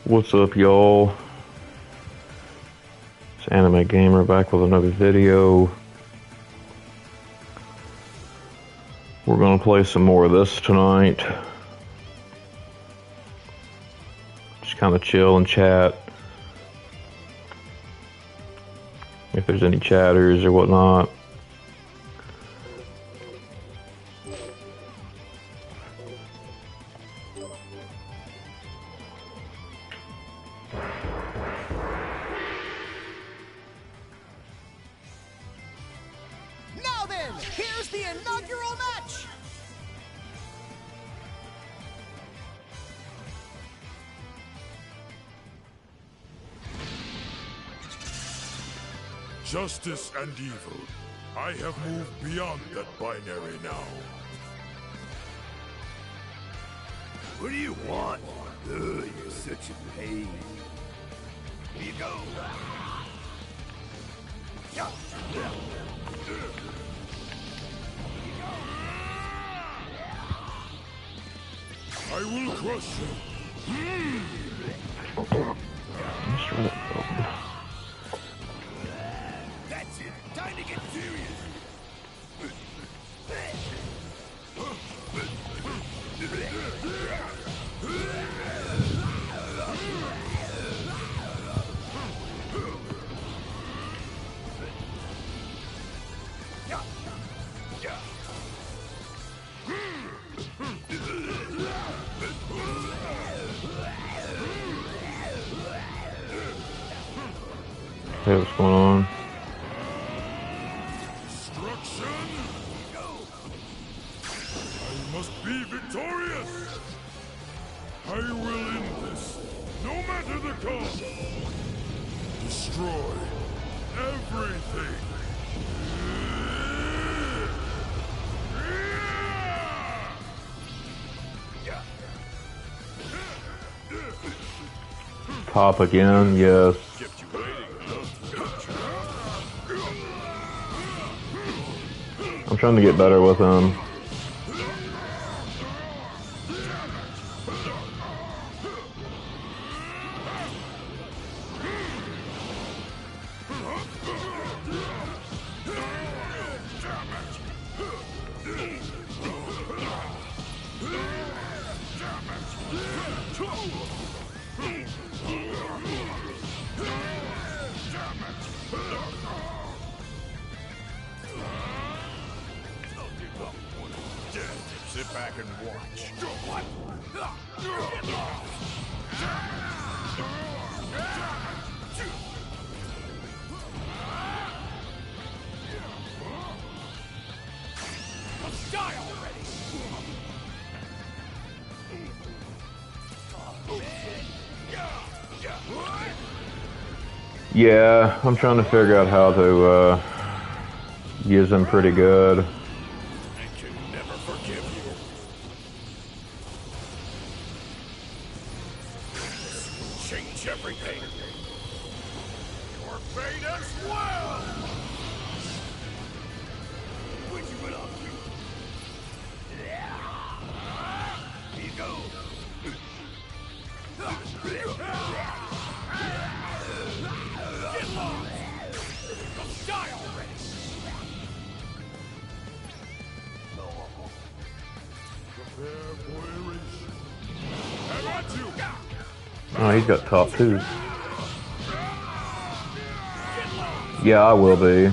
What's up, y'all? It's Anime Gamer back with another video. We're gonna play some more of this tonight. Just kind of chill and chat. If there's any chatters or whatnot. Now then, here's the inaugural match! Justice and evil. I have moved beyond that binary now. What do you want? Ugh, you're such a pain. Here you go. I will crush you. That's it. Time to get serious. Hey, what's going on? Destruction! I must be victorious! I will end this, no matter the cost! Destroy everything! Pop again, yes. Kept you waiting, I'm trying to get better with him. Sit back and watch. Die already! Yeah, I'm trying to figure out how to use him pretty good. I can never forgive you. Change everything. Your fate as well! Where'd you run off to? Here you go. Get lost! Go die already! Prepare for erasure. How about you? Oh, he's got top too. Yeah, I will be. I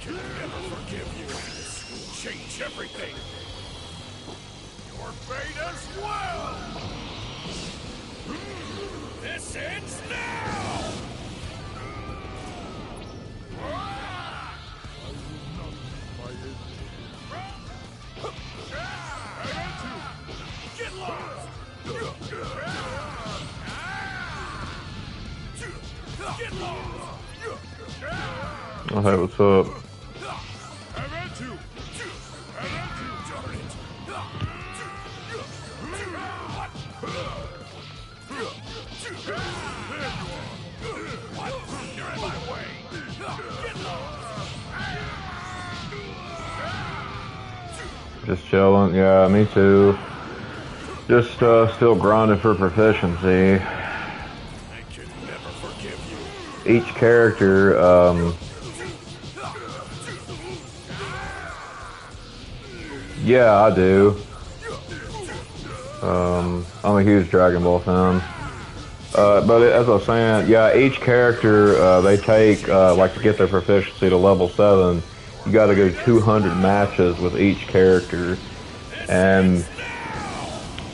can never forgive you. Change everything. Your fate as well! This ends now! Get lost! Get lost! Oh, hey, what's up? Have at you! Have at you! Darn it! There you are! What? You're in my way! Get lost! Just chilling. Yeah, me too. Just still grinding for proficiency. I can never forgive you. Each character, yeah, I do. I'm a huge Dragon Ball fan. But as I was saying, yeah, each character, they take, like to get their proficiency to level 7, you gotta go 200 matches with each character. And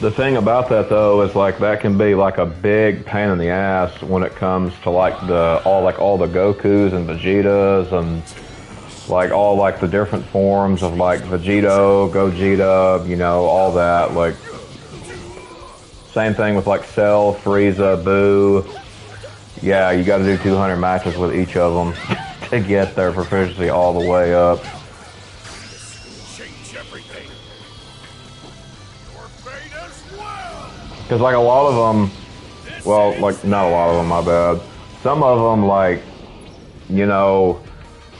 the thing about that though is like that can be like a big pain in the ass when it comes to like all the Gokus and Vegetas and like all like the different forms of like Vegito, Gogeta, you know, all that. Like same thing with like Cell, Frieza, Boo. Yeah, you got to do 200 matches with each of them to get their proficiency all the way up. Change everything. Your fate as well. Because like a lot of them, well, like not a lot of them, my bad. Some of them, like, you know,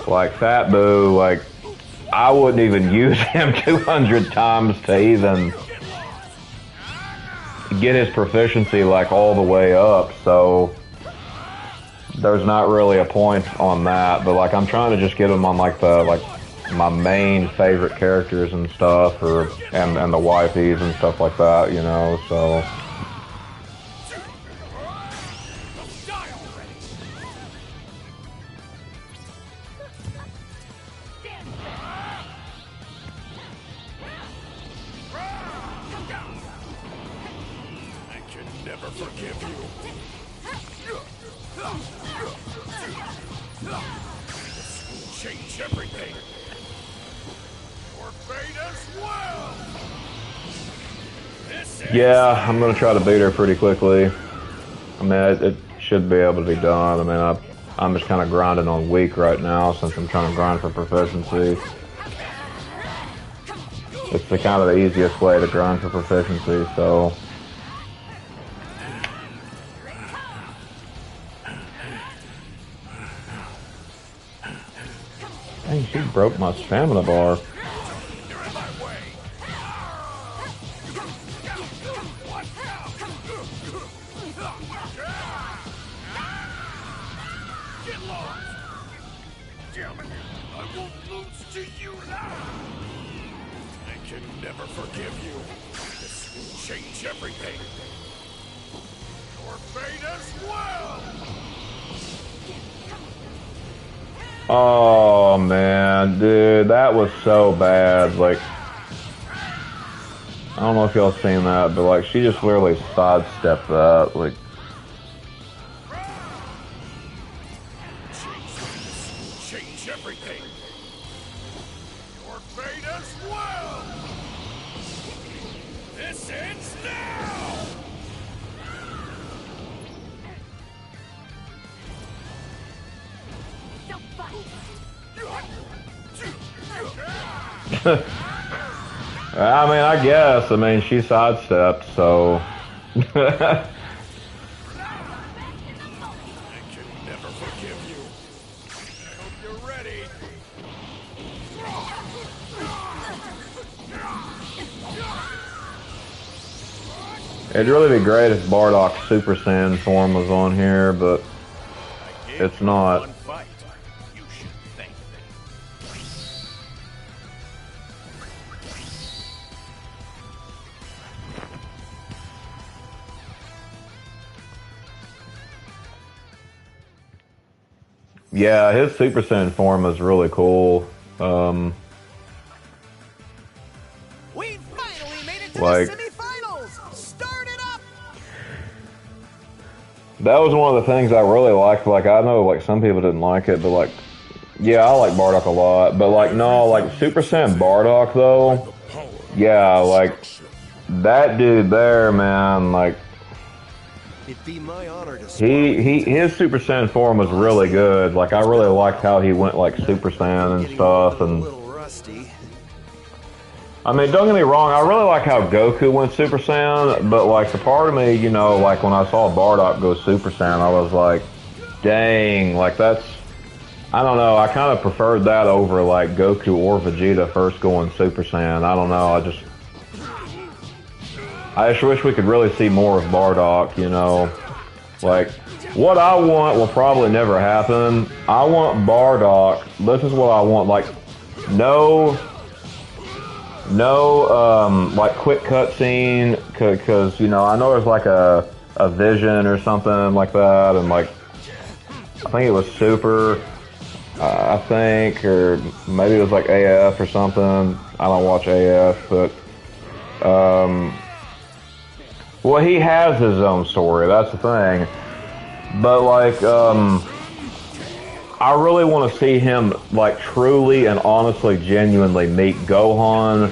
like Fat Boo, like I wouldn't even use him 200 times to even get his proficiency like all the way up, so there's not really a point on that. But like I'm trying to just get him on like my main favorite characters and stuff, or and the wifeys and stuff like that, you know. So Never forgive you. Change everything. Your fate as well. yeah, I'm gonna try to beat her pretty quickly. I mean, it should be able to be done. I mean, I'm just kind of grinding on weak right now since I'm trying to grind for proficiency. It's the kind of the easiest way to grind for proficiency, so. Dang, she broke my stamina bar. You're in my way. Get lost. Damn it. I won't lose to you now. I can never forgive you. This will change everything. Your fate as well. Oh man, dude, that was so bad. Like, I don't know if y'all seen that, but like, she just literally sidestepped that. Like, Change everything. Your fate as well. This ends now. I mean, I guess. I mean, she sidestepped, so. I can never forgive you. I hope you're ready. It'd really be great if Bardock's Super Saiyan form was on here, but it's not. One fight. You should thank me. Yeah, his Super Saiyan form is really cool. We finally made it to Like- the semifinals. Start it up. That was one of the things I really liked. Like, I know, like, some people didn't like it, but, like, yeah, I like Bardock a lot. But, like, no, like, Super Saiyan Bardock, though, yeah, like, that dude there, man, like, It'd be my honor to his Super Saiyan form was really good. Like, I really liked how he went, like, Super Saiyan and stuff, a and, little rusty. I mean, don't get me wrong, I really like how Goku went Super Saiyan, but, like, the part of me, you know, like, when I saw Bardock go Super Saiyan, I was like, dang, like, I don't know. I kind of preferred that over like Goku or Vegeta first going Super Saiyan. I don't know. I just wish we could really see more of Bardock. You know, like what I want will probably never happen. I want Bardock. This is what I want. Like no, like quick cutscene because you know I know there's like a vision or something like that, and like I think it was Super. I think, or maybe it was like AF or something. I don't watch AF, but well, he has his own story. That's the thing. But like, I really want to see him like truly and honestly, genuinely meet Gohan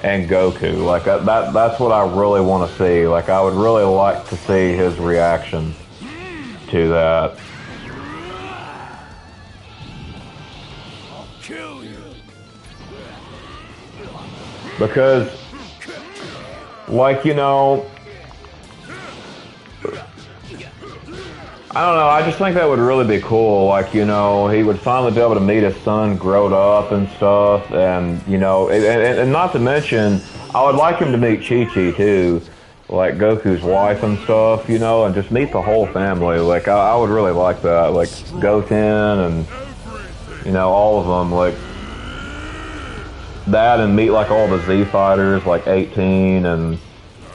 and Goku. Like that's what I really want to see. Like I would really like to see his reaction to that. Because, like, you know, I don't know, I just think that would really be cool. Like, you know, he would finally be able to meet his son growed up and stuff, and, you know, and not to mention, I would like him to meet Chi-Chi, too, like Goku's wife and stuff, you know, and just meet the whole family. Like, I would really like that. Like, Goten and, you know, all of them, like, that and meet like all the Z fighters like 18 and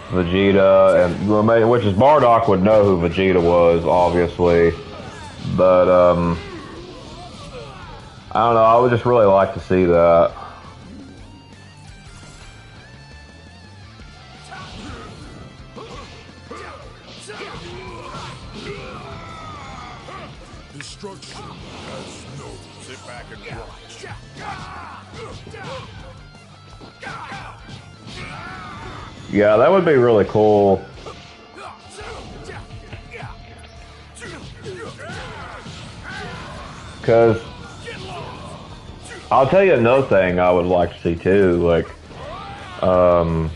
Vegeta and which is Bardock would know who Vegeta was obviously, but I don't know, I would just really like to see that. Destruction has no. Sit back and watch. Yeah, that would be really cool. Because I'll tell you another thing I would like to see too. Like, so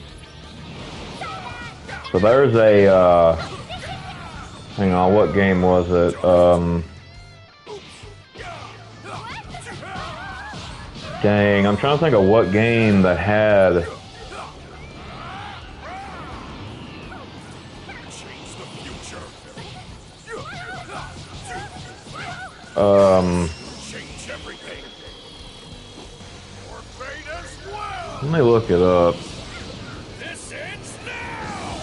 there's a hang on, what game was it? Dang, I'm trying to think of what game that had. Let me look it up. This ends now.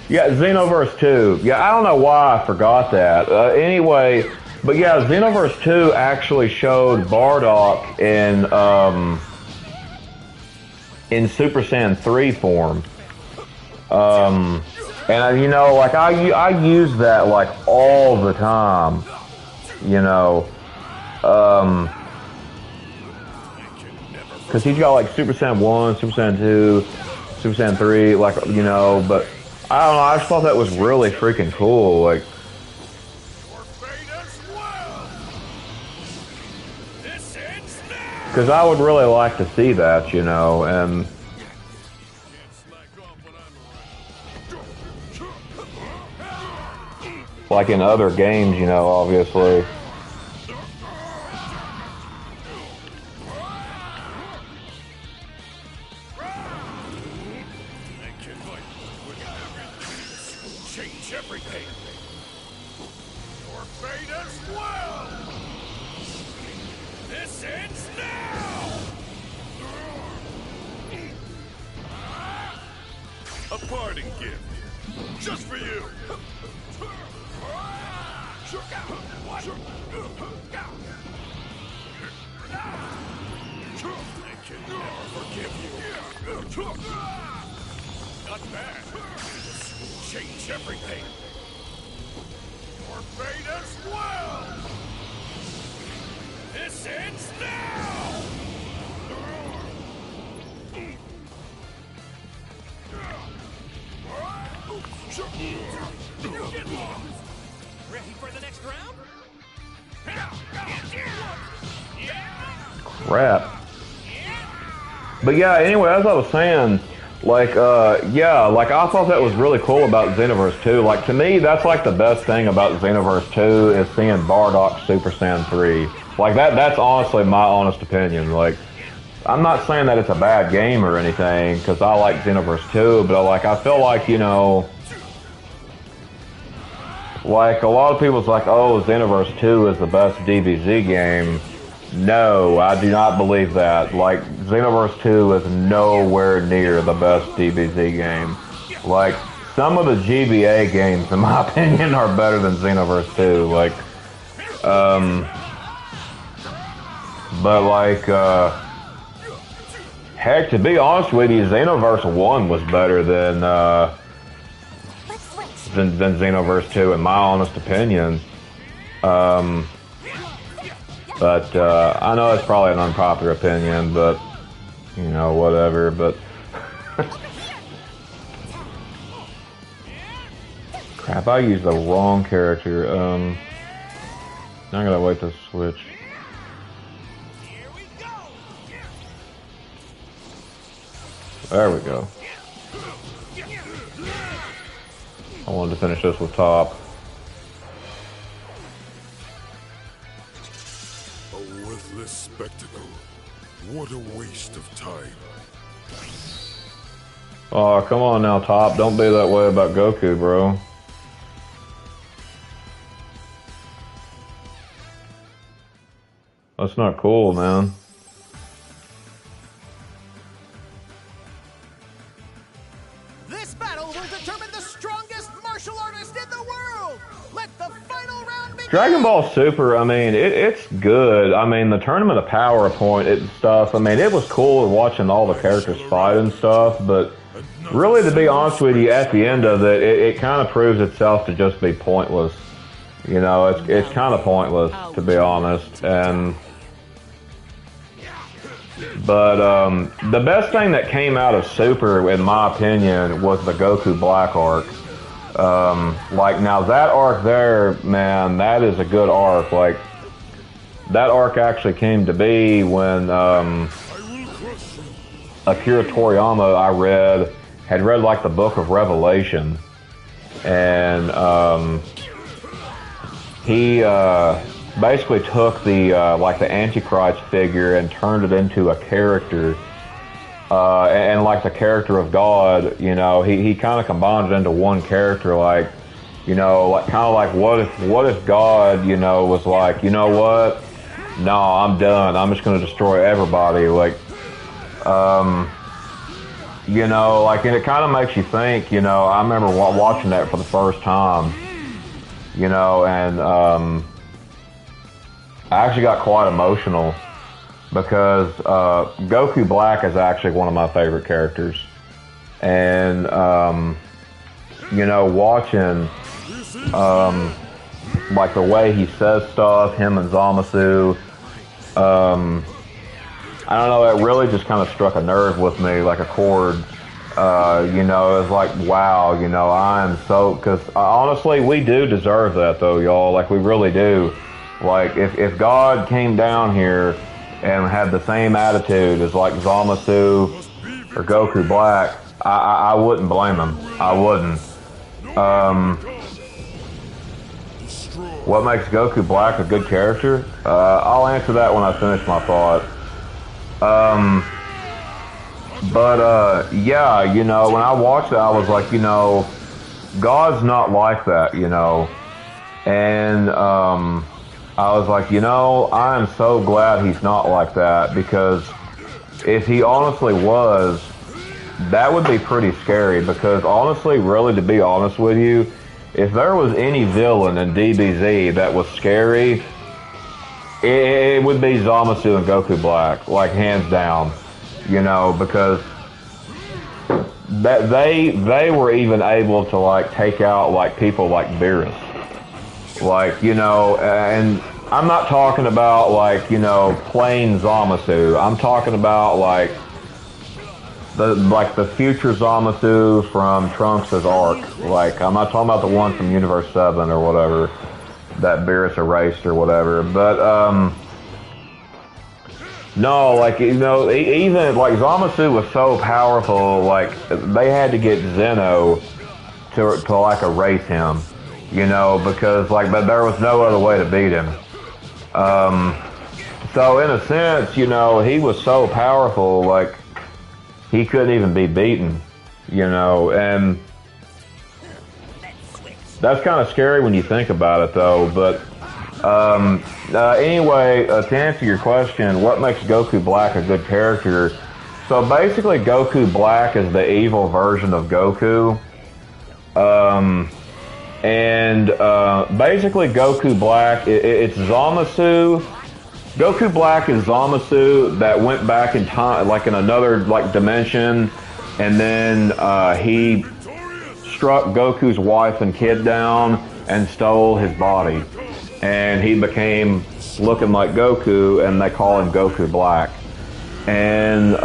Yeah, Xenoverse 2. Yeah, I don't know why I forgot that. Anyway, but yeah, Xenoverse 2 actually showed Bardock in Super Saiyan 3 form. And you know, like I use that like all the time. You know, because he's got like Super Saiyan 1, Super Saiyan 2, Super Saiyan 3, like, you know, but I don't know, I just thought that was really freaking cool, like. Because I would really like to see that, you know, and. Like in other games, you know, obviously. Change everything. Your fate as well. This ends now. A parting gift, just for you. I can never forgive you. Not bad. Change everything. Your fate as well. This ends now. Ready for the next round? Crap. But yeah, anyway, as I was saying, like, yeah, like, I thought that was really cool about Xenoverse 2. Like, to me, that's, like, the best thing about Xenoverse 2 is seeing Bardock Super Saiyan 3. Like, that's honestly my honest opinion. Like, I'm not saying that it's a bad game or anything, because I like Xenoverse 2, but, like, I feel like, you know, like, a lot of people's like, oh, Xenoverse 2 is the best DBZ game. No, I do not believe that. Like, Xenoverse 2 is nowhere near the best DBZ game. Like, some of the GBA games, in my opinion, are better than Xenoverse 2. Like, but like, heck, to be honest with you, Xenoverse 1 was better than Xenoverse 2, in my honest opinion. But I know it's probably an unpopular opinion, but, you know, whatever, but... Crap, I used the wrong character. Now I gotta wait to switch. There we go. I wanted to finish this with top. Spectacle. What a waste of time. Oh, come on now, Top. Don't be that way about Goku, bro. That's not cool, man. This battle will determine the strongest martial artist in the world. Let the final round begin. Dragon Ball Super, I mean, it's good. I mean, the Tournament of Power stuff, I mean, it was cool watching all the characters fight and stuff, but really, to be honest with you, at the end of it, it kind of proves itself to just be pointless. You know, it's kind of pointless, to be honest. But the best thing that came out of Super, in my opinion, was the Goku Black arc. Like, now that arc there, man, that is a good arc. Like, that arc actually came to be when Akira Toriyama, had read like the Book of Revelation, and he basically took the like the Antichrist figure and turned it into a character. And like the character of God, you know, he kind of combined it into one character, like, you know, like kind of like what if God, you know, was like, you know what? No, I'm done. I'm just going to destroy everybody. Like, you know, like, and it kind of makes you think, you know, I remember watching that for the first time, you know, and I actually got quite emotional. Because Goku Black is actually one of my favorite characters. And, you know, watching, like, the way he says stuff, him and Zamasu, I don't know, it really just kind of struck a nerve with me, like a chord. You know, it was like, wow, you know, I'm so, because honestly, we do deserve that, though, y'all. Like, we really do. Like, if God came down here and had the same attitude as like Zamasu or Goku Black, I wouldn't blame him. I wouldn't. What makes Goku Black a good character? I'll answer that when I finish my thought. Yeah, you know, when I watched it, I was like, you know, God's not like that, you know, and I was like, you know, I am so glad he's not like that, because if he honestly was, that would be pretty scary, because honestly, really, to be honest with you, if there was any villain in DBZ that was scary, it would be Zamasu and Goku Black, like, hands down, you know, because that they were even able to, like, take out, like, people like Beerus. Like, you know, and I'm not talking about, like, you know, plain Zamasu. I'm talking about, like the future Zamasu from Trunks' arc. Like, I'm not talking about the one from Universe 7 or whatever that Beerus erased or whatever. But, No, like, you know, even, like, Zamasu was so powerful, like, they had to get Zeno to like, erase him, you know, because, like, but there was no other way to beat him. So, in a sense, you know, he was so powerful, like, he couldn't even be beaten, you know, and that's kind of scary when you think about it, though, but anyway, to answer your question, what makes Goku Black a good character? So basically, Goku Black is the evil version of Goku. Basically, Goku Black, it's Zamasu. Goku Black is Zamasu that went back in time, like in another like dimension, and then he struck Goku's wife and kid down and stole his body. And he became looking like Goku, and they call him Goku Black. And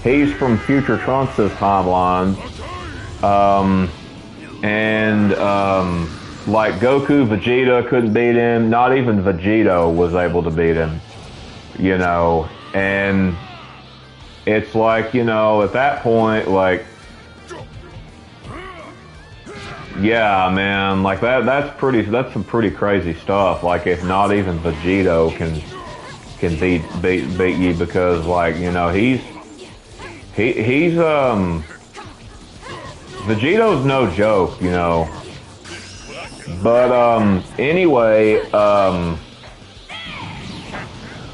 he's from Future Trunks' timeline. Like Goku, Vegeta couldn't beat him. Not even Vegito was able to beat him. You know, and it's like, you know, at that point, like, yeah, man, like that's some pretty crazy stuff. Like, if not even Vegito can beat you, because, like, you know, he's Vegito's no joke, you know. But anyway,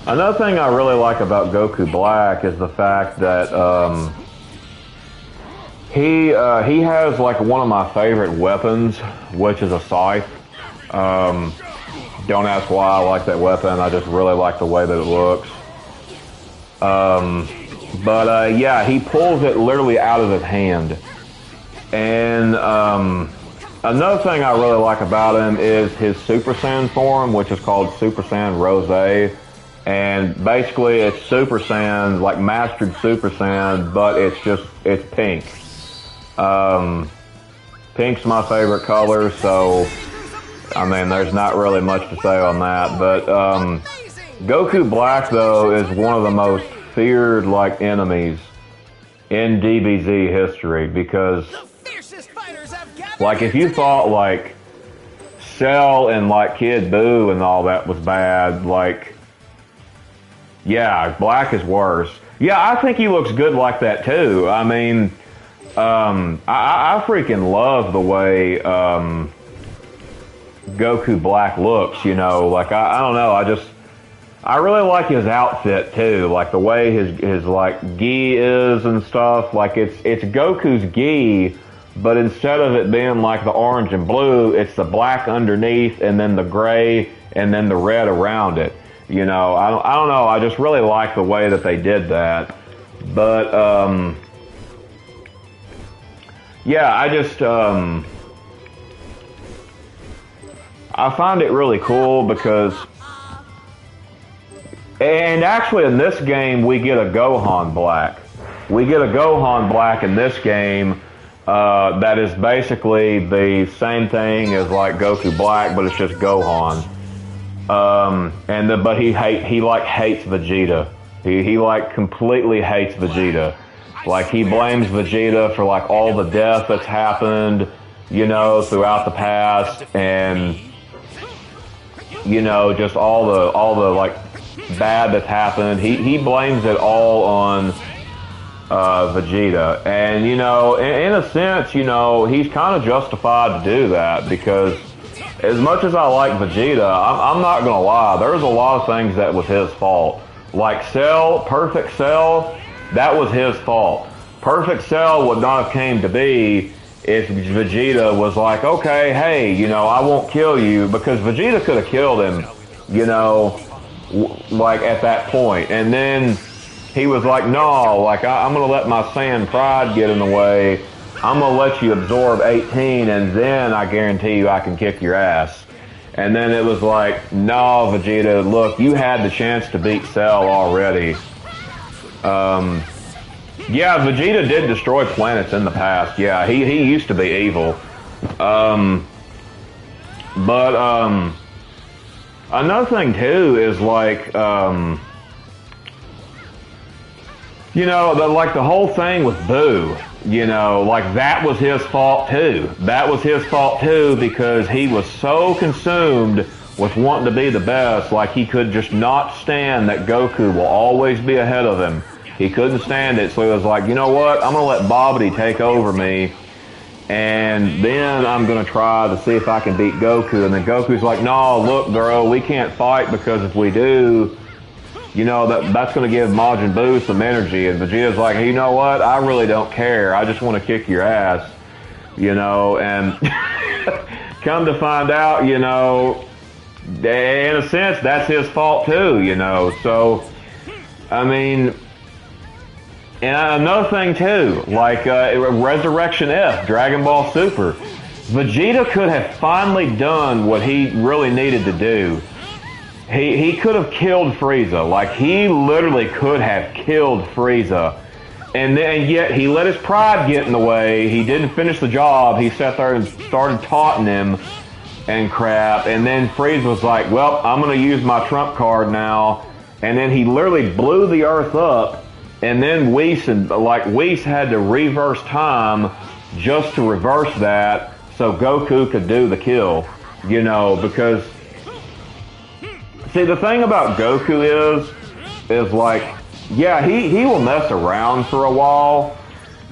another thing I really like about Goku Black is the fact that he has like one of my favorite weapons, which is a scythe. Don't ask why I like that weapon. I just really like the way that it looks. Yeah, he pulls it literally out of his hand. And another thing I really like about him is his Super Saiyan form, which is called Super Saiyan Rose. And basically it's Super Saiyan, like mastered Super Saiyan, but it's pink. Pink's my favorite color, so I mean, there's not really much to say on that. But Goku Black, though, is one of the most feared like enemies in DBZ history, because like, if you thought like Cell and like Kid Buu and all that was bad, like, yeah, Black is worse. Yeah, I think he looks good like that too. I mean, I freaking love the way Goku Black looks, you know. Like, I don't know, I really like his outfit too, like the way his like gi is and stuff. Like, it's Goku's gi, but instead of it being like the orange and blue, it's the black underneath and then the gray and then the red around it. You know, I don't know, I just really like the way that they did that. But yeah, I find it really cool because, and actually in this game we get a Gohan Black. We get a Gohan Black in this game that is basically the same thing as like Goku Black, but it's just Gohan. But he hates Vegeta. He like completely hates Vegeta. Like, he blames Vegeta for like all the death that's happened, you know, throughout the past, and you know, just all the like bad that's happened. He blames it all on Vegeta, and you know, in a sense, you know, he's kind of justified to do that, because as much as I like Vegeta, I'm not gonna lie, there's a lot of things that was his fault. Like Cell, Perfect Cell, that was his fault. Perfect Cell would not have came to be if Vegeta was like, okay, hey, you know, I won't kill you, because Vegeta could have killed him, you know, like at that point. And then he was like, no, like, I'm going to let my Saiyan pride get in the way. I'm going to let you absorb 18, and then I guarantee you I can kick your ass. And then it was like, no, Vegeta, look, you had the chance to beat Cell already. Yeah, Vegeta did destroy planets in the past. Yeah, he used to be evil. Another thing too is like, You know, like the whole thing with Boo, you know, like that was his fault too. That was his fault too because he was so consumed with wanting to be the best, like he could just not stand that Goku will always be ahead of him. He couldn't stand it, so he was like, you know what, I'm going to let Bobbity take over me, and then I'm going to try to see if I can beat Goku. And then Goku's like, no, look, girl, we can't fight because if we do, you know, that's going to give Majin Buu some energy. And Vegeta's like, hey, you know what? I really don't care. I just want to kick your ass, you know. And come to find out, you know, in a sense, that's his fault too, you know. So, I mean, and another thing too, like Resurrection F, Dragon Ball Super. Vegeta could have finally done what he really needed to do. He could have killed Frieza. Like, he literally could have killed Frieza. And yet he let his pride get in the way. He didn't finish the job. He sat there and started taunting him and crap. And then Frieza was like, well, I'm going to use my trump card now. And then he literally blew the earth up. And then Whis had to reverse time just to reverse that so Goku could do the kill. You know, because... See, the thing about Goku is like, yeah, he will mess around for a while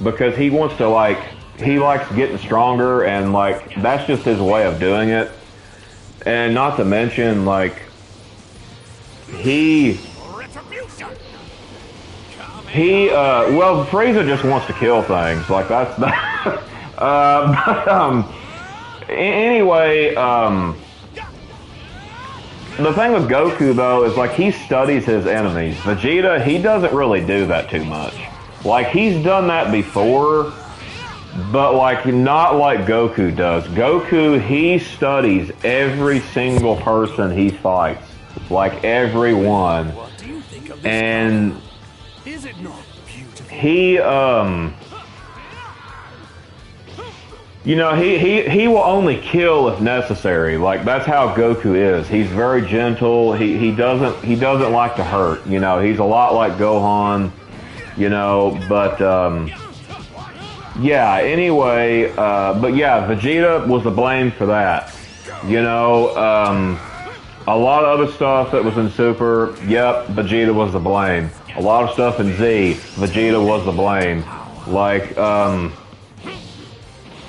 because he wants to, like, he likes getting stronger, and, like, that's just his way of doing it. And not to mention, like, well, Frieza just wants to kill things. Like, that's not, anyway, the thing with Goku, though, is, like, he studies his enemies. Vegeta, he doesn't really do that too much. Like, he's done that before, but, like, not like Goku does. Goku, he studies every single person he fights. Like, every one. And he, you know, he will only kill if necessary. Like, that's how Goku is. He's very gentle. He doesn't like to hurt. You know, he's a lot like Gohan. You know, but yeah. Anyway, but yeah, Vegeta was to blame for that. You know, a lot of other stuff that was in Super. Yep, Vegeta was to blame. A lot of stuff in Z, Vegeta was to blame. Like,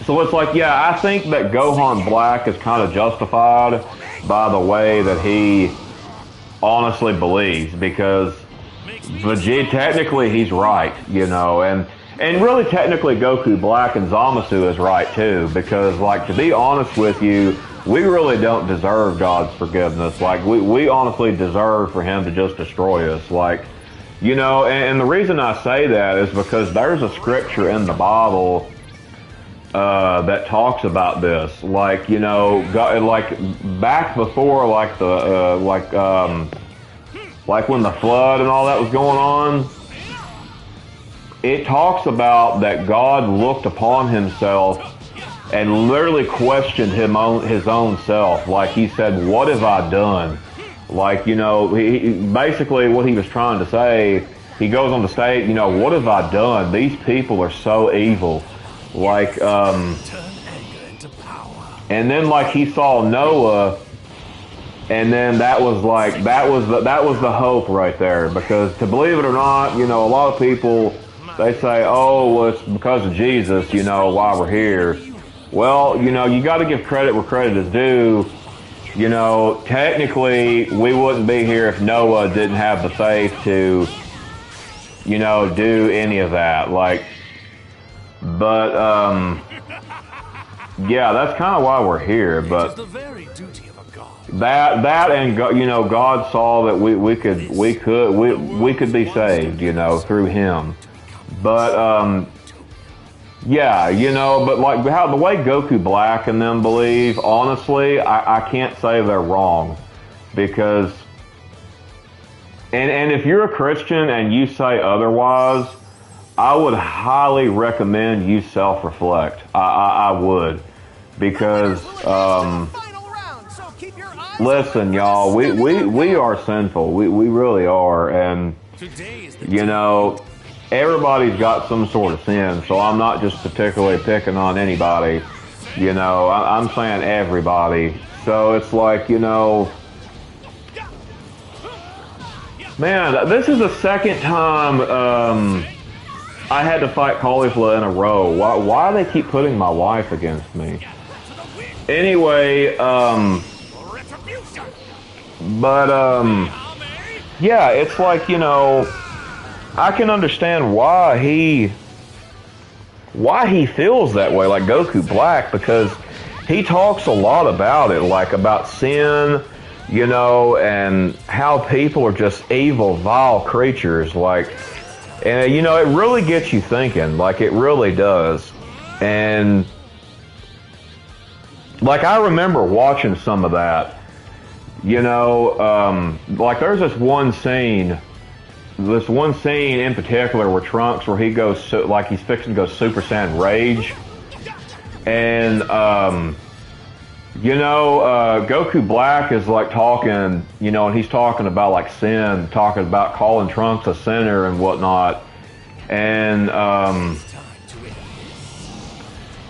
so it's like, yeah, I think that Gohan Black is kind of justified by the way that he honestly believes, because Vegeta, technically he's right, you know, and really technically Goku Black and Zamasu is right too, because, like, to be honest with you, we really don't deserve God's forgiveness. Like, we honestly deserve for him to just destroy us. Like, you know, and the reason I say that is because there's a scripture in the Bible that talks about this. Like, you know, God, like back before, like the like when the flood and all that was going on, it talks about that God looked upon himself and literally questioned his own self. Like, he said, what have I done? Like, you know, he basically what he was trying to say, he goes on to state, you know, what have I done? These people are so evil. Like, and then, like, he saw Noah, and then that was like, that was the hope right there. Because, to believe it or not, you know, a lot of people, they say, oh, well, it's because of Jesus, you know, why we're here. Well, you know, you got to give credit where credit is due. You know, technically, we wouldn't be here if Noah didn't have the faith to, you know, do any of that. Like, but, yeah, that's kind of why we're here. But that and, you know, God saw that we could be saved, you know, through him. But, yeah, you know, but like how the way Goku Black and them believe, honestly, I can't say they're wrong, because, and if you're a Christian and you say otherwise, I would highly recommend you self-reflect. I would, because, listen, y'all, we are sinful. We really are, and, you know, everybody's got some sort of sin, so I'm not just particularly picking on anybody. You know, I'm saying everybody. So it's like, you know, man, this is the second time I had to fight Caulifla in a row. Why do they keep putting my wife against me? Anyway, yeah, it's like, you know, I can understand why he feels that way, like Goku Black, because he talks a lot about it, like about sin, you know, and how people are just evil, vile creatures, like, and you know, it really gets you thinking, like it really does. And like I remember watching some of that, you know, like there's this one scene in particular where Trunks, where he goes, like he's fixing to go Super Saiyan Rage. And, you know, Goku Black is like talking, you know, and he's talking about like sin, talking about calling Trunks a sinner and whatnot. And,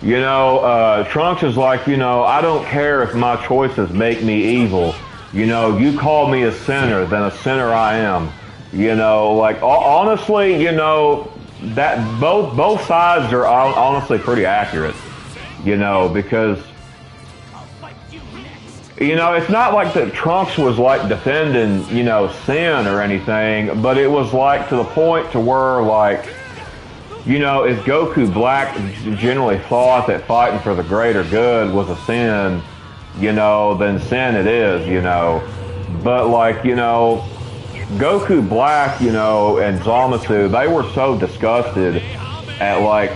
you know, Trunks is like, you know, I don't care if my choices make me evil. You know, you call me a sinner, then a sinner I am. You know, like honestly, you know, that both sides are honestly pretty accurate. You know, because you know, it's not like that Trunks was like defending, you know, sin or anything, but it was like to the point to where like, you know, if Goku Black generally thought that fighting for the greater good was a sin, you know, then sin it is, you know. But like, you know, Goku Black, you know, and Zamasu, they were so disgusted at like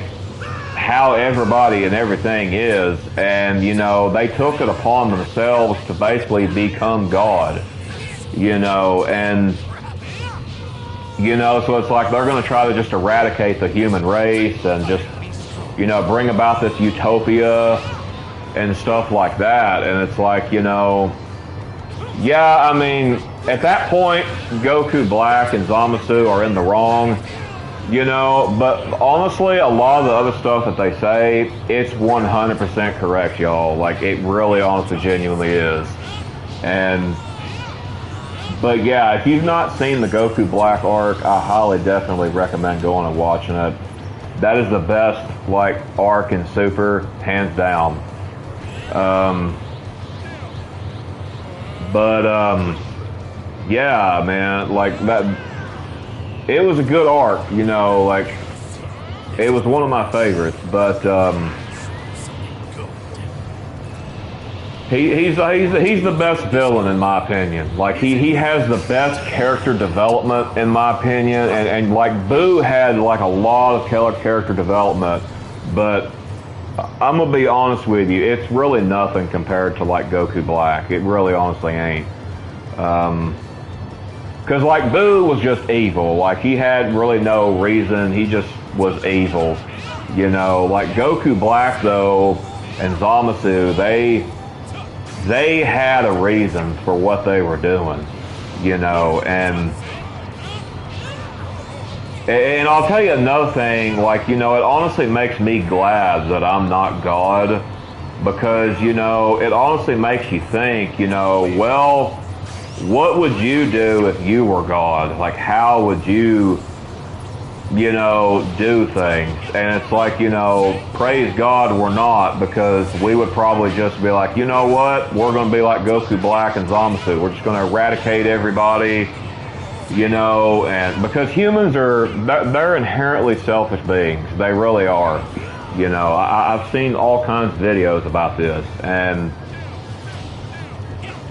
how everybody and everything is, and you know, they took it upon themselves to basically become God, you know, and you know, so it's like they're going to try to just eradicate the human race and just, you know, bring about this utopia and stuff like that. And it's like, you know, yeah, I mean, at that point, Goku Black and Zamasu are in the wrong, you know, but honestly, a lot of the other stuff that they say, it's 100% correct, y'all. Like, it really, honestly, genuinely is. And, but yeah, if you've not seen the Goku Black arc, I highly definitely recommend going and watching it. That is the best, like, arc in Super, hands down. Yeah, man, like that, it was a good arc, you know, like, it was one of my favorites, but, he's the best villain in my opinion. Like, he has the best character development in my opinion, and like, Boo had like a lot of character development, but I'm gonna be honest with you, it's really nothing compared to like Goku Black. It really honestly ain't. Cause like Boo was just evil. Like he had really no reason. He just was evil. You know, like Goku Black though and Zamasu, they had a reason for what they were doing. You know, and I'll tell you another thing, like, you know, it honestly makes me glad that I'm not God, because, you know, it honestly makes you think, you know, well, what would you do if you were God? Like, how would you, you know, do things? And it's like, you know, praise God we're not, because we would probably just be like, you know what, we're going to be like Goku Black and Zamasu. We're just going to eradicate everybody. You know, and because humans they're inherently selfish beings. They really are. You know, I've seen all kinds of videos about this, and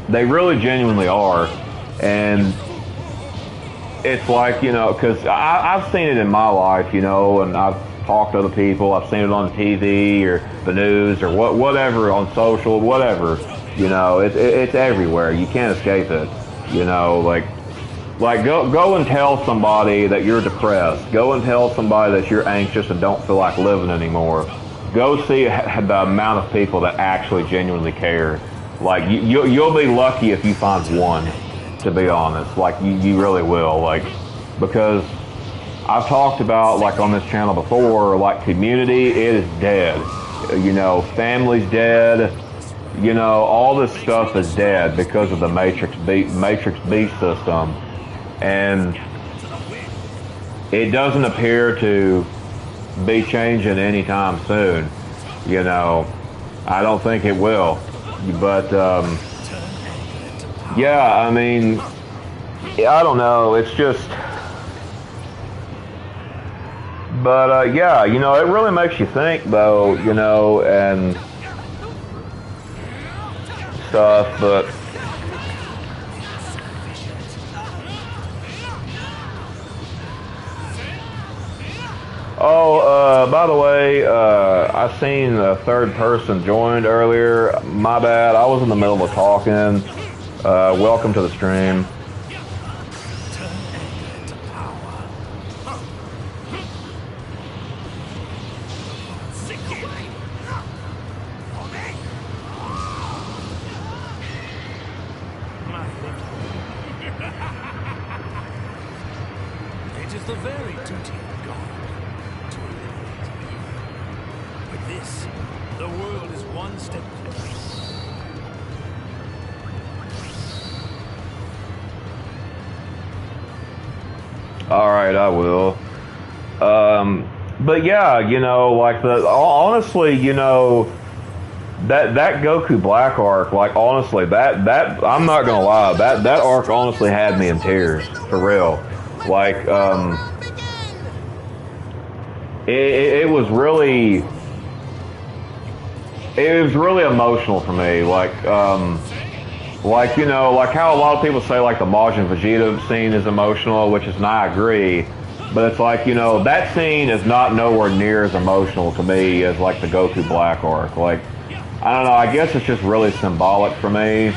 they really genuinely are. And it's like, you know, because I've seen it in my life, you know, and I've talked to other people. I've seen it on TV or the news or whatever, on social, whatever. You know, it's everywhere. You can't escape it. You know, like go and tell somebody that you're depressed. Go and tell somebody that you're anxious and don't feel like living anymore. Go see the amount of people that actually genuinely care. Like you'll be lucky if you find one, to be honest. Like you really will. Like, because I've talked about, like, on this channel before, like, community, it is dead. You know, family's dead. You know, all this stuff is dead because of the Matrix B system. And it doesn't appear to be changing anytime soon. You know, I don't think it will. But, yeah, I mean, I don't know. It's just... But, yeah, you know, it really makes you think, though, you know, and stuff, but... Oh, by the way, I seen a third person joined earlier. My bad, I was in the middle of talking. Welcome to the stream. It is the very duty of God to eliminate evil. With this, the world is one step closer. All right, I will. But yeah, you know, like honestly, you know, that Goku Black arc, like honestly, that I'm not gonna lie, that arc honestly had me in tears, for real. Like, it was really emotional for me. Like, you know, like how a lot of people say, like, the Majin Vegeta scene is emotional, which is, and I agree. But it's like, you know, that scene is not nowhere near as emotional to me as, like, the Goku Black arc. Like, I don't know, I guess it's just really symbolic for me.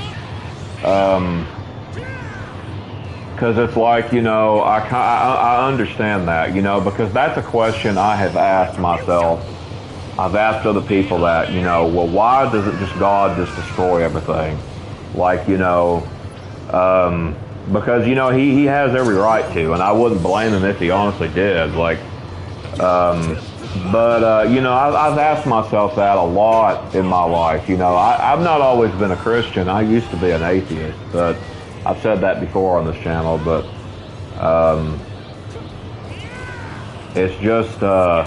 Because it's like, you know, I understand that, you know, because that's a question I have asked myself. I've asked other people that, you know, well, why doesn't just God just destroy everything? Like, you know, because, you know, he has every right to, and I wouldn't blame him if he honestly did. Like, you know, I've asked myself that a lot in my life. You know, I've not always been a Christian. I used to be an atheist, but I've said that before on this channel, but it's just, I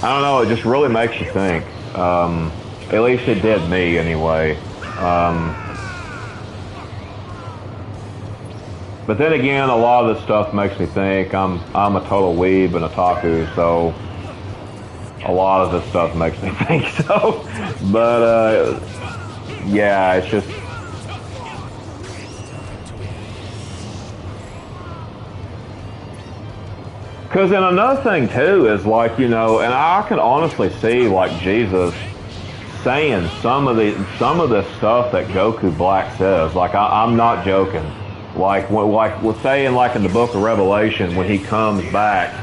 don't know, it just really makes you think. At least it did me, anyway. But then again, a lot of this stuff makes me think. I'm a total weeb and otaku, so a lot of this stuff makes me think so. But, yeah, it's just... Because then another thing, too, is like, you know, and I can honestly see, like, Jesus saying some of the stuff that Goku Black says. Like, I'm not joking. Like we're saying, like, in the book of Revelation, when he comes back,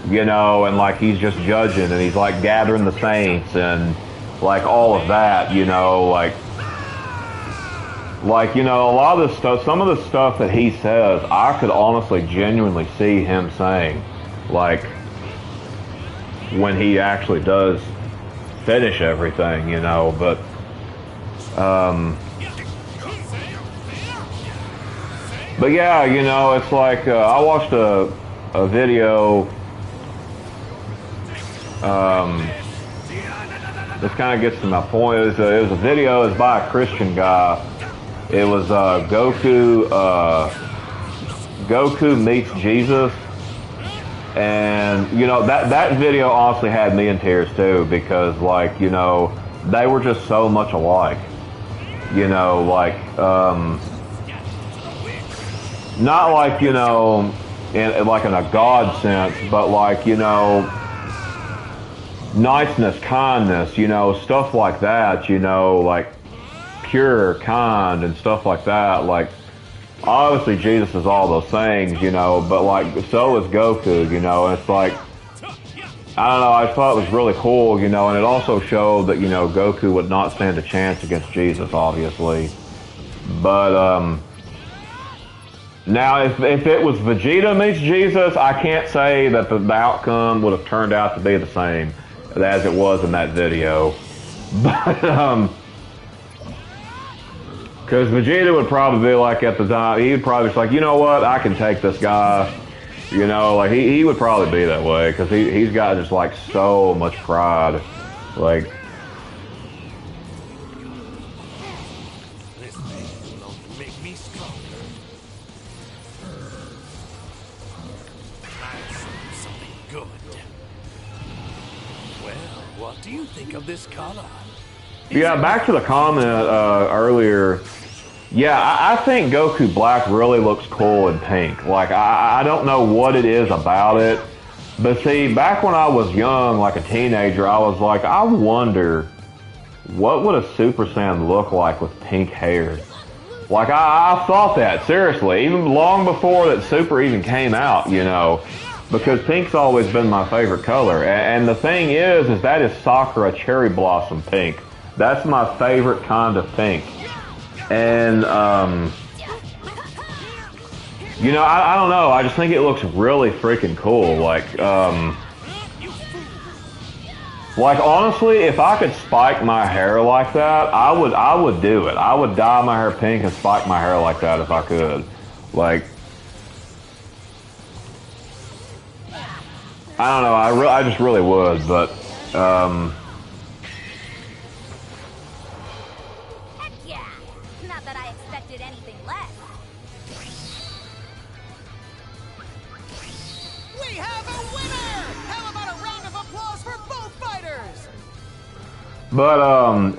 you know, and, like, he's just judging, and he's, like, gathering the saints, and, like, all of that, you know, like, you know, a lot of this stuff, some of the stuff that he says, I could honestly genuinely see him saying, like, when he actually does finish everything, you know, but, but yeah, you know, it's like, I watched a video, this kind of gets to my point. It was a video, it was by a Christian guy. It was, Goku meets Jesus. And, you know, that video honestly had me in tears, too, because, like, you know, they were just so much alike. You know, like, not like, you know, in a God sense, but like, you know, niceness, kindness, you know, stuff like that, you know, like pure, kind, and stuff like that. Like, obviously Jesus is all those things, you know, but like, so is Goku, you know, and it's like, I don't know, I thought it was really cool, you know, and it also showed that, you know, Goku would not stand a chance against Jesus, obviously. But, Now, if it was Vegeta meets Jesus, I can't say that the outcome would have turned out to be the same as it was in that video. But, because Vegeta would probably be like at the time, he would probably be like, you know what, I can take this guy. You know, like he would probably be that way because he's got just like so much pride. Like, This pain will only make me stronger. I'll show you something good. Well, what do you think of this color? yeah, back to the comment earlier. Yeah, I think Goku Black really looks cool in pink. Like, I don't know what it is about it. But see, back when I was young, like a teenager, I was like, I wonder, what would a Super Saiyan look like with pink hair? Like, I thought that, seriously, even long before that Super even came out, you know. Because pink's always been my favorite color. And the thing is that is Sakura Cherry Blossom pink. That's my favorite kind of pink. And, you know, I don't know. I just think it looks really freaking cool. Like honestly, if I could spike my hair like that, I would do it. I would dye my hair pink and spike my hair like that if I could. Like, I don't know. I just really would. But,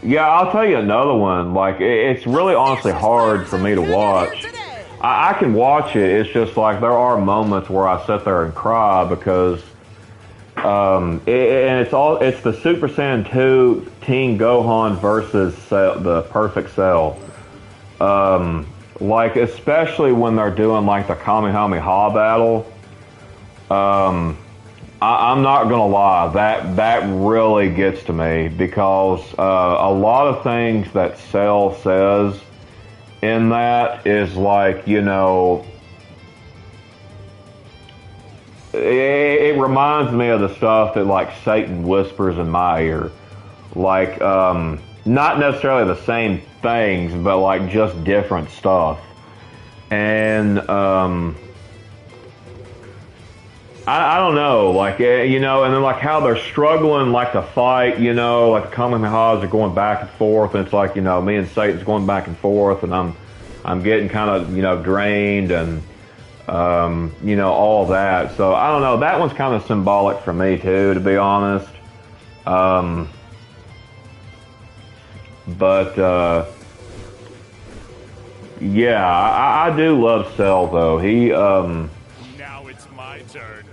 yeah, I'll tell you another one. Like, it's really honestly hard for me to watch. I can watch it. It's just like there are moments where I sit there and cry because, and it's the Super Saiyan 2 Teen Gohan versus the Perfect Cell. Like, especially when they're doing like the Kamehameha battle. I'm not gonna lie, that really gets to me because a lot of things that Cell says in that is like, you know, it reminds me of the stuff that like Satan whispers in my ear. Like, not necessarily the same things, but like just different stuff. And, I don't know, like, you know, and then like how they're struggling like to fight, you know, like the Kamehamehas are going back and forth, and it's like, you know, me and Satan's going back and forth, and I'm getting kind of, you know, drained and, you know, all that. So I don't know, that one's kind of symbolic for me too, to be honest. Yeah, I do love Cell though. Now it's my turn.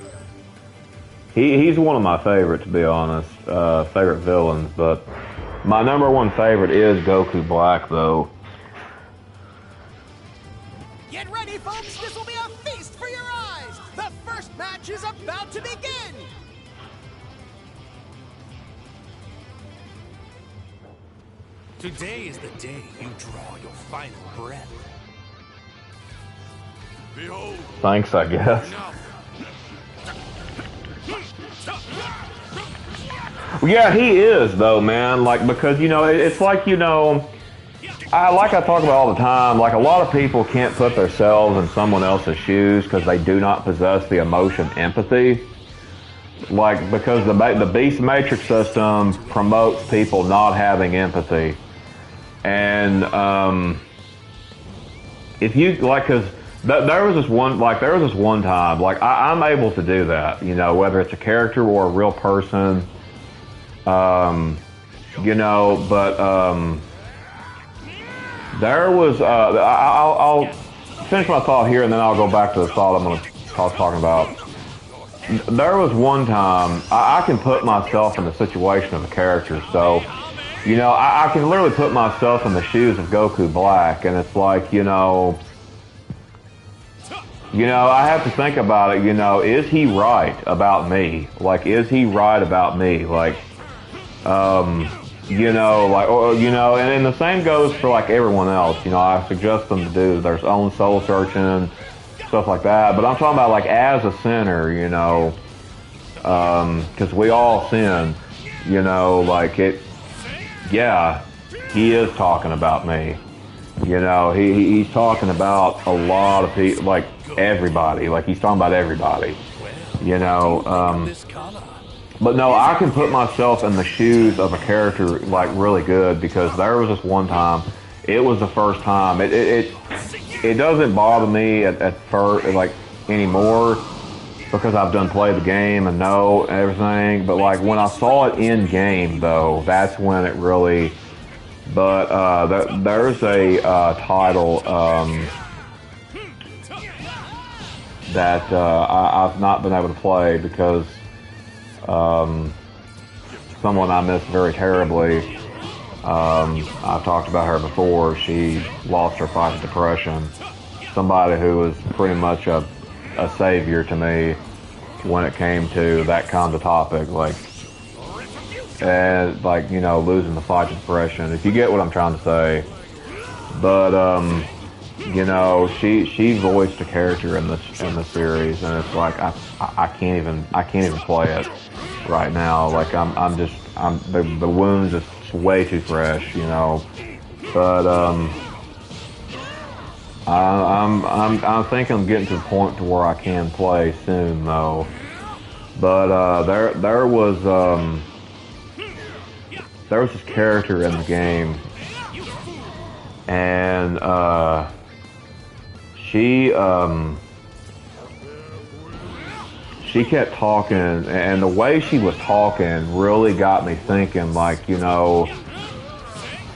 He's one of my favorite, to be honest, favorite villains, but my number one favorite is Goku Black, though. Get ready, folks! This will be a feast for your eyes! The first match is about to begin! Today is the day you draw your final breath. Behold. Thanks, I guess. Yeah, he is though, man. Like, because, you know, it's like, you know, I talk about all the time. Like, a lot of people can't put themselves in someone else's shoes because they do not possess the emotion empathy. Like, because the Beast Matrix system promotes people not having empathy, and if you like, because there was this one time, like I'm able to do that, you know, whether it's a character or a real person, you know, but there was, I'll finish my thought here and then I'll go back to the thought I'm going to talking about. There was one time, I can put myself in the situation of a character, so, you know, I can literally put myself in the shoes of Goku Black, and it's like, you know, I have to think about it, you know, is he right about me? Like, is he right about me? Like, you know, like, or, you know, and then the same goes for, like, everyone else. You know, I suggest them to do their own soul searching, stuff like that. But I'm talking about like as a sinner, you know, because we all sin, you know, like it. Yeah, he is talking about me. You know, he's talking about a lot of people, like everybody. Like he's talking about everybody. You know, but no, I can put myself in the shoes of a character like really good because there was this one time. It was the first time. It doesn't bother me at first like anymore because I've done play the game and know everything. But like when I saw it in game though, that's when it really. But there's a title that I've not been able to play because someone I miss very terribly. I've talked about her before. She lost her fight to depression. Somebody who was pretty much a savior to me when it came to that kind of topic, like, and like, you know, losing the fight to depression. If you get what I'm trying to say, but you know, she voiced a character in the series, and it's like I can't even play it right now. Like the wounds is way too fresh, you know. But I think I'm getting to the point to where I can play soon though. But there was this character in the game, and she kept talking, and the way she was talking really got me thinking, like, you know,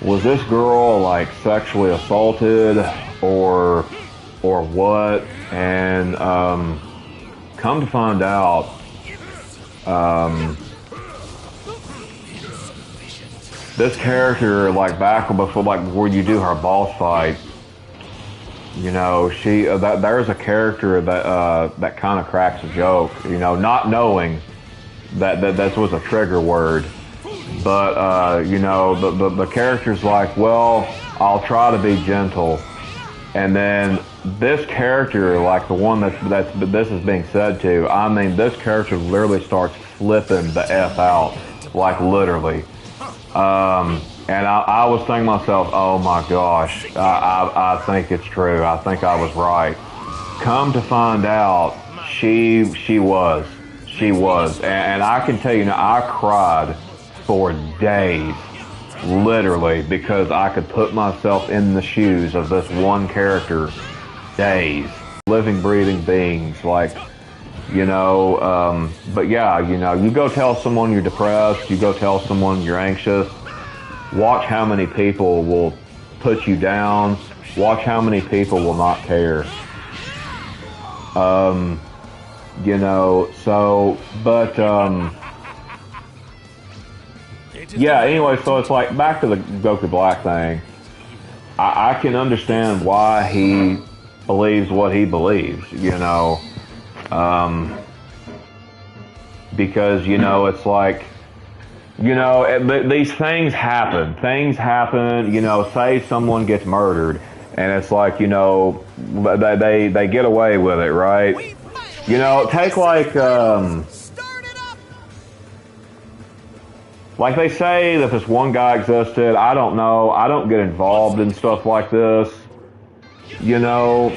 was this girl like sexually assaulted or what? And come to find out, this character, like back before, like before you do her boss fight, you know, she there's a character that kind of cracks a joke, you know, not knowing that this was a trigger word, but you know, the character's like, well, I'll try to be gentle, and then this character, like the one that this is being said to, I mean, this character literally starts flipping the F out, like literally. And I was thinking to myself, oh my gosh, I think it's true. I think I was right. Come to find out, she was. And I can tell you now, I cried for days, literally, because I could put myself in the shoes of this one character, days. Living, breathing beings, like, you know, but yeah, you know, you go tell someone you're depressed, you go tell someone you're anxious, watch how many people will put you down, watch how many people will not care. You know, so, but, yeah, anyway, so it's like, back to the Goku Black thing, I can understand why he believes what he believes, you know, because, you know, it's like, you know, these things happen, you know, say someone gets murdered, and it's like, you know, they get away with it, right? You know, take like they say that this one guy existed, I don't know, I don't get involved in stuff like this, you know,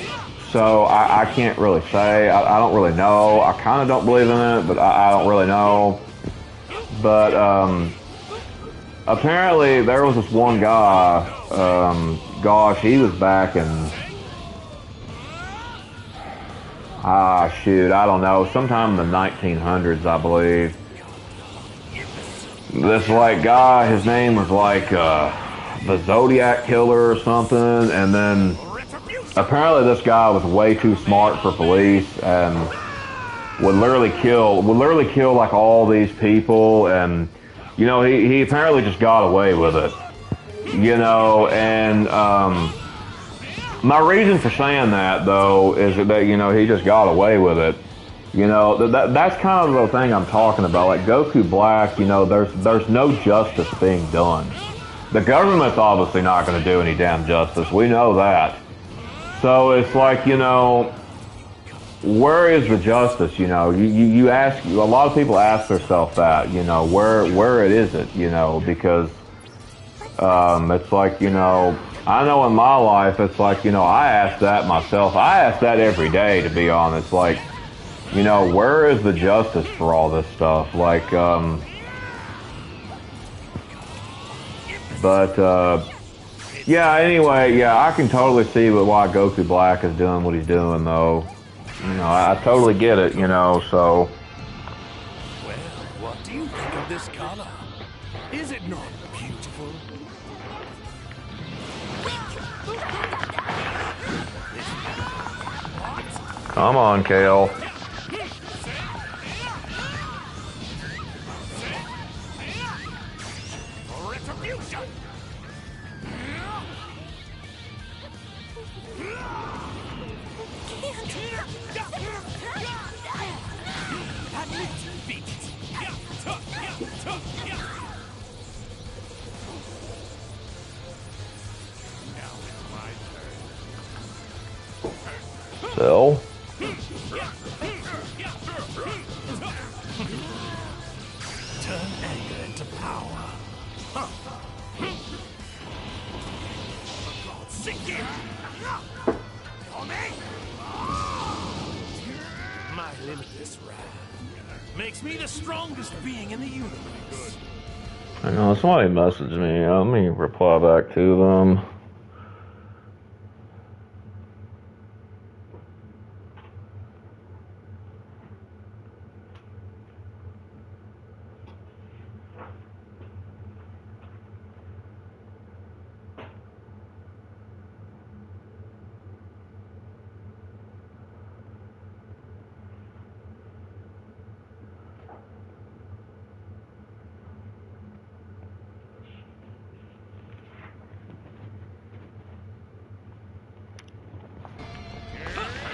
so I can't really say, I don't really know, I kind of don't believe in it, but I don't really know. But apparently there was this one guy, gosh, he was back in, shoot, I don't know, sometime in the 1900s, I believe. This like guy, his name was like the Zodiac Killer or something, and then apparently this guy was way too smart for police and would literally kill like all these people, and you know, he apparently just got away with it, you know. And my reason for saying that though is that, you know, he just got away with it, you know. That's kind of the thing I'm talking about. Like Goku Black, you know, there's no justice being done. The government's obviously not going to do any damn justice, we know that. So it's like, you know, where is the justice? You know, you ask. A lot of people ask themselves that. You know, where it is it? You know, because it's like, you know, I know in my life, it's like, you know, I ask that myself. I ask that every day, to be honest. Like, you know, where is the justice for all this stuff? Like, yeah, anyway, yeah, I can totally see why Goku Black is doing what he's doing, though. You know, I totally get it, you know, so. Well, what do you think of this color? Is it not beautiful? Come on, Kale. Retribution! So. Turn anger into power. Sink in! My limitless wrath makes me the strongest being in the universe. I know, somebody messaged me. Let me reply back to them.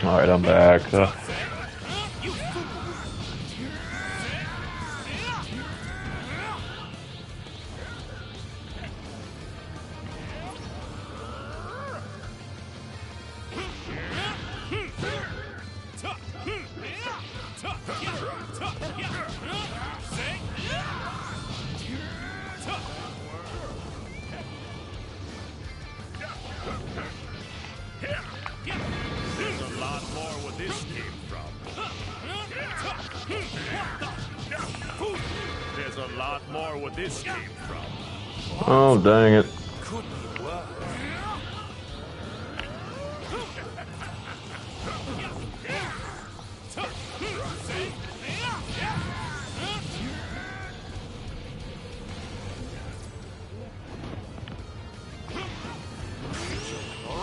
Alright, I'm back. There's a lot more where this came from. Oh, dang it. Could be worse.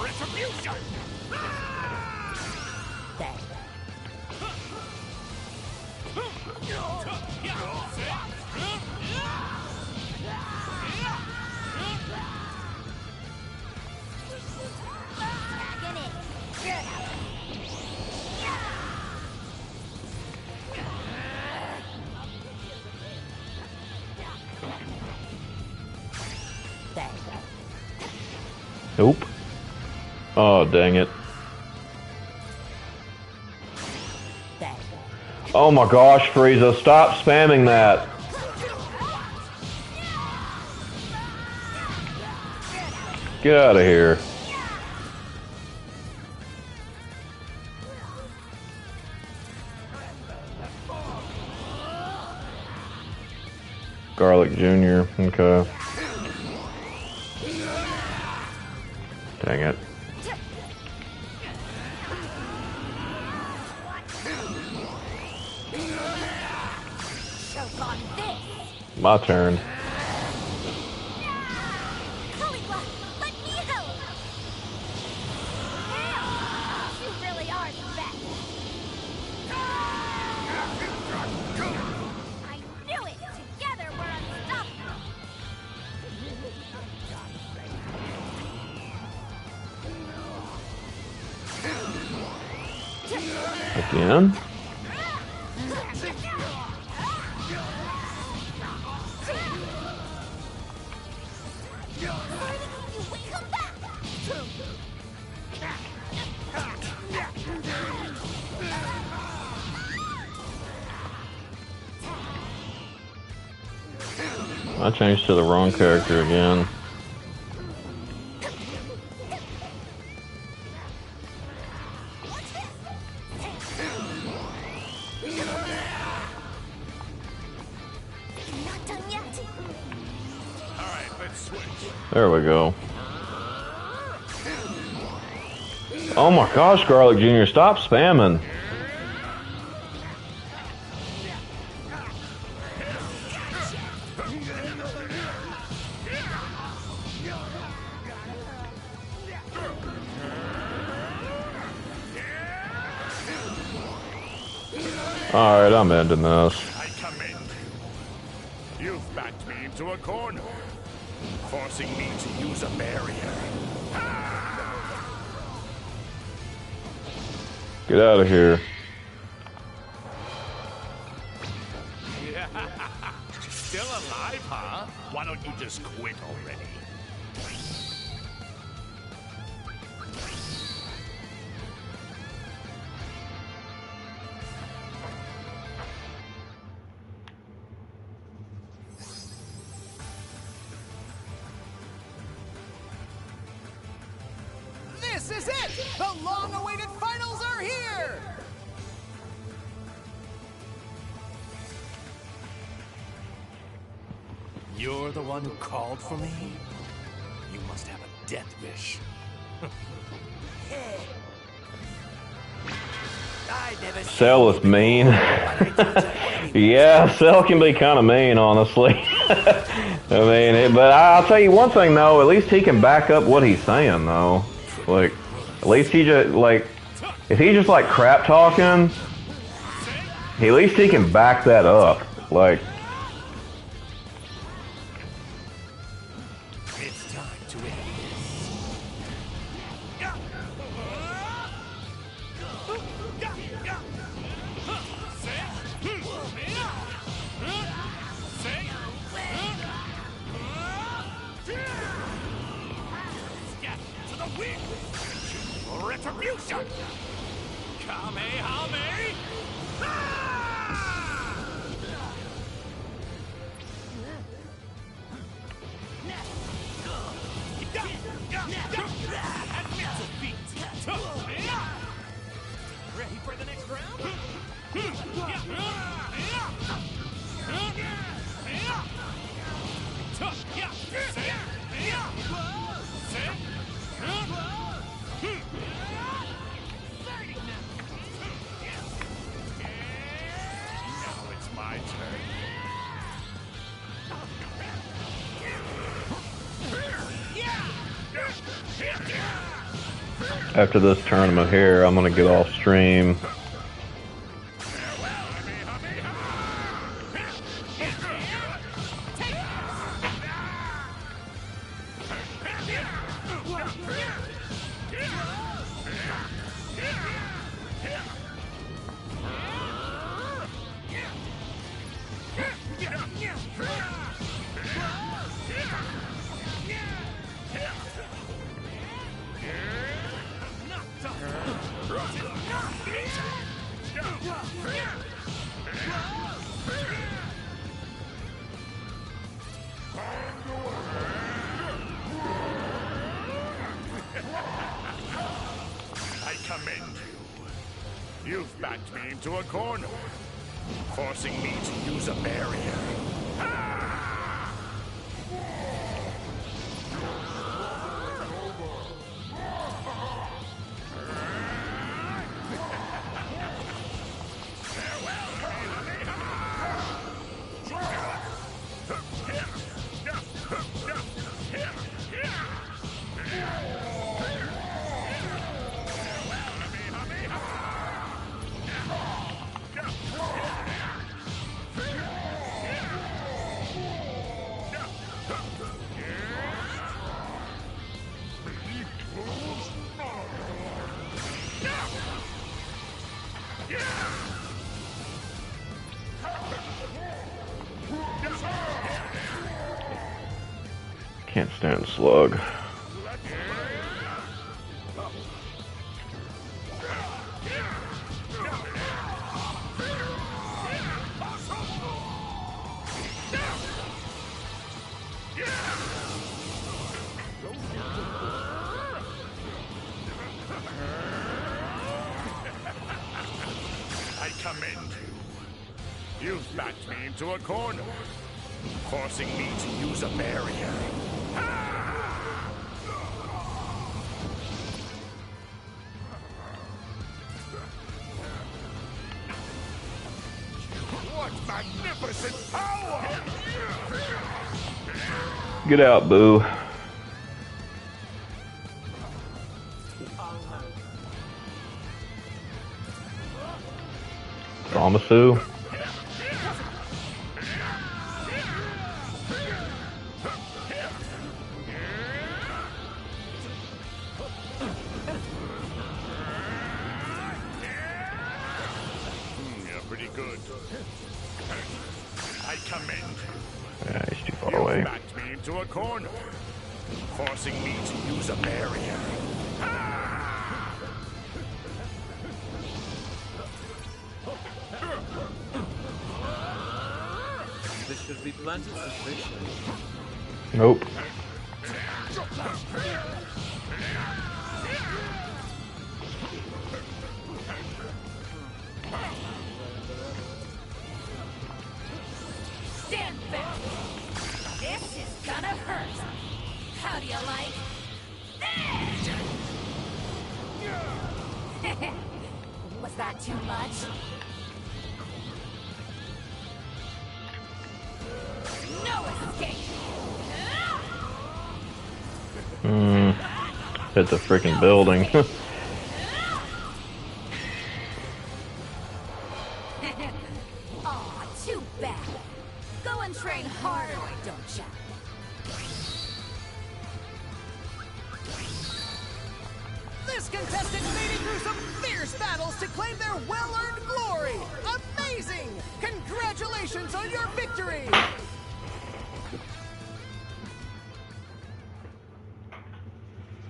Retribution! Nope. Oh, dang it. Oh my gosh, Frieza, stop spamming that. Get out of here. Garlic Jr. Okay. Dang it. My turn. Again? I changed to the wrong character again. There we go. Oh my gosh, Garlic Jr., stop spamming. Alright, I'm ending this. I commend you. You've backed me into a corner, forcing me to use a barrier. Get out of here. Still alive, huh? Why don't you just quit already? This is it! The long-awaited finals are here! You're the one who called for me? You must have a death wish. Cell is mean. Yeah, Cell can be kind of mean, honestly. But I'll tell you one thing though. At least he can back up what he's saying, though. Like, at least he just if he just like crap talking, at least he can back that up. Like. It's time to end To the wind! Retribution! Kamehame! Ready for the next round? Now it's my turn. After this tournament here, I'm gonna get off stream. I commend you. You've backed me into a corner, forcing me to use a barrier. Can't stand Slug. commend you. You've backed me into a corner, forcing me to use a barrier. What magnificent power! Get out, boo. Zamasu. You're pretty good. I commend you. Yeah, he's too far You away. backed me into a corner, forcing me to use a barrier. This should be plenty sufficient. Nope. Stand back! This is gonna hurt! How do you like that? Was that too much? No escape! Hit the freaking building. Aw, too bad. Go and train harder, don't ya? This contestant made it through some fierce battles to claim their well-earned glory. Amazing! Congratulations on your victory!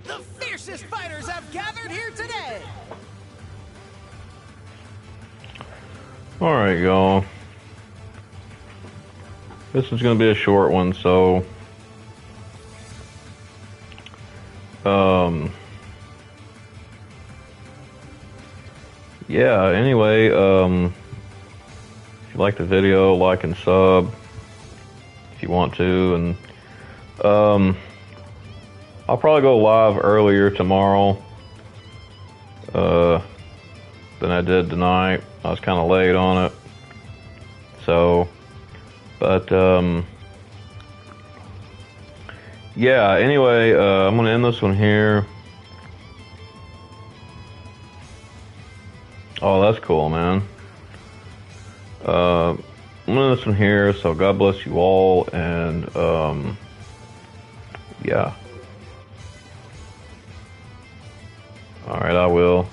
The fiercest fighters have gathered here today. Alright, y'all. This is going to be a short one, so... Yeah, anyway, if you like the video, like and sub if you want to, and I'll probably go live earlier tomorrow than I did tonight. I was kind of late on it. So, but yeah, anyway, I'm going to end this one here. Oh, that's cool, man. I'm going to end this one here, so God bless you all, and yeah. Alright, I will.